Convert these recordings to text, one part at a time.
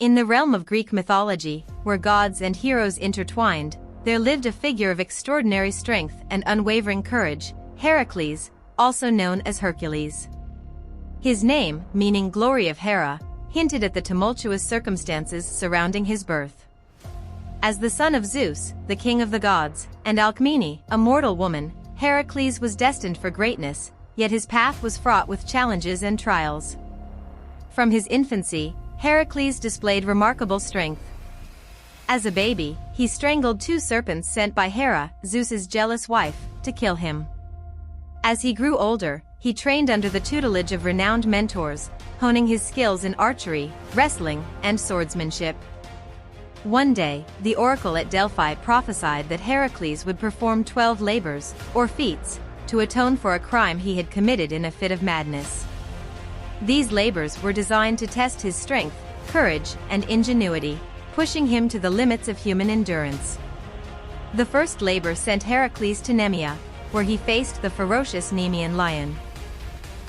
In the realm of Greek mythology, where gods and heroes intertwined, there lived a figure of extraordinary strength and unwavering courage, Heracles, also known as Hercules. His name, meaning glory of Hera, hinted at the tumultuous circumstances surrounding his birth. As the son of Zeus, the king of the gods, and Alcmene, a mortal woman, Heracles was destined for greatness, yet his path was fraught with challenges and trials. From his infancy, Heracles displayed remarkable strength. As a baby, he strangled 2 serpents sent by Hera, Zeus's jealous wife, to kill him. As he grew older, he trained under the tutelage of renowned mentors, honing his skills in archery, wrestling, and swordsmanship. One day, the oracle at Delphi prophesied that Heracles would perform 12 labors, or feats, to atone for a crime he had committed in a fit of madness. These labors were designed to test his strength, courage, and ingenuity, pushing him to the limits of human endurance. The first labor sent Heracles to Nemea, where he faced the ferocious Nemean lion.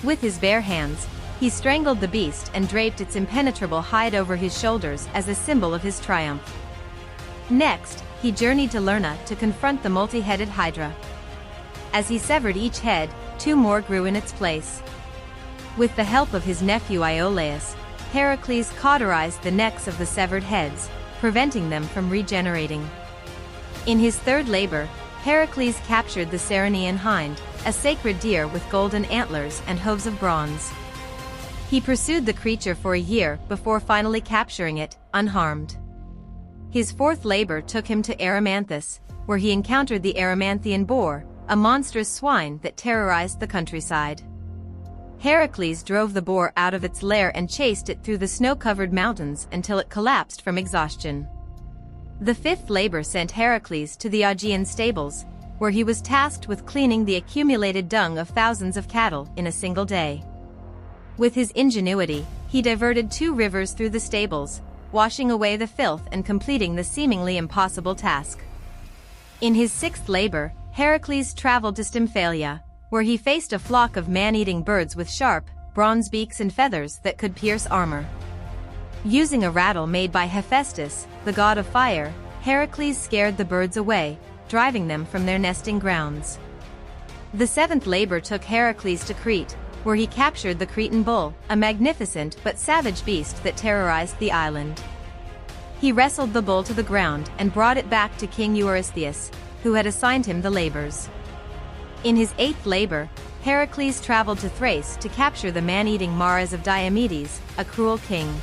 With his bare hands, he strangled the beast and draped its impenetrable hide over his shoulders as a symbol of his triumph. Next, he journeyed to Lerna to confront the multi-headed Hydra. As he severed each head, 2 more grew in its place. With the help of his nephew Iolaus, Heracles cauterized the necks of the severed heads, preventing them from regenerating. In his third labor, Heracles captured the Ceryneian hind, a sacred deer with golden antlers and hooves of bronze. He pursued the creature for a year before finally capturing it, unharmed. His fourth labor took him to Erymanthus, where he encountered the Erymanthian boar, a monstrous swine that terrorized the countryside. Heracles drove the boar out of its lair and chased it through the snow-covered mountains until it collapsed from exhaustion. The fifth labor sent Heracles to the Augean stables, where he was tasked with cleaning the accumulated dung of thousands of cattle in a single day. With his ingenuity, he diverted 2 rivers through the stables, washing away the filth and completing the seemingly impossible task. In his sixth labor, Heracles traveled to Stymphalia, where he faced a flock of man-eating birds with sharp, bronze beaks and feathers that could pierce armor. Using a rattle made by Hephaestus, the god of fire, Heracles scared the birds away, driving them from their nesting grounds. The seventh labor took Heracles to Crete, where he captured the Cretan bull, a magnificent but savage beast that terrorized the island. He wrestled the bull to the ground and brought it back to King Eurystheus, who had assigned him the labors. In his eighth labor, Heracles traveled to Thrace to capture the man-eating mares of Diomedes, a cruel king.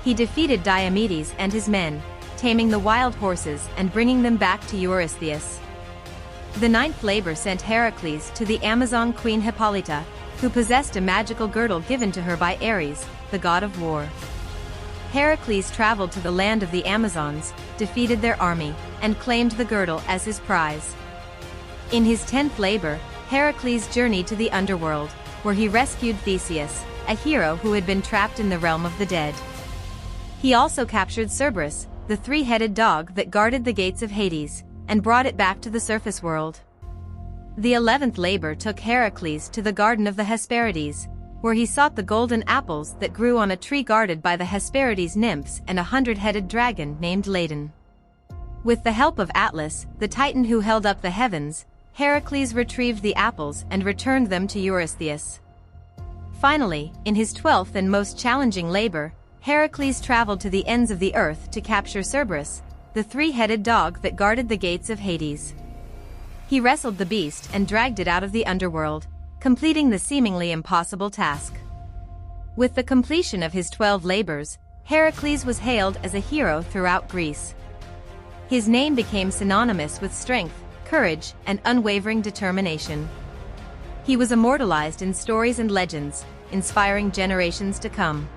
He defeated Diomedes and his men, taming the wild horses and bringing them back to Eurystheus. The ninth labor sent Heracles to the Amazon queen Hippolyta, who possessed a magical girdle given to her by Ares, the god of war. Heracles traveled to the land of the Amazons, defeated their army, and claimed the girdle as his prize. In his 10th labor, Heracles journeyed to the underworld, where he rescued Theseus, a hero who had been trapped in the realm of the dead. He also captured Cerberus, the 3-headed dog that guarded the gates of Hades, and brought it back to the surface world. The 11th labor took Heracles to the garden of the Hesperides, where he sought the golden apples that grew on a tree guarded by the Hesperides nymphs and a 100-headed dragon named Ladon. With the help of Atlas, the titan who held up the heavens, Heracles retrieved the apples and returned them to Eurystheus. Finally, in his 12th and most challenging labor, Heracles traveled to the ends of the earth to capture Cerberus, the 3-headed dog that guarded the gates of Hades. He wrestled the beast and dragged it out of the underworld, completing the seemingly impossible task. With the completion of his 12 labors, Heracles was hailed as a hero throughout Greece. His name became synonymous with strength, courage, and unwavering determination. He was immortalized in stories and legends, inspiring generations to come.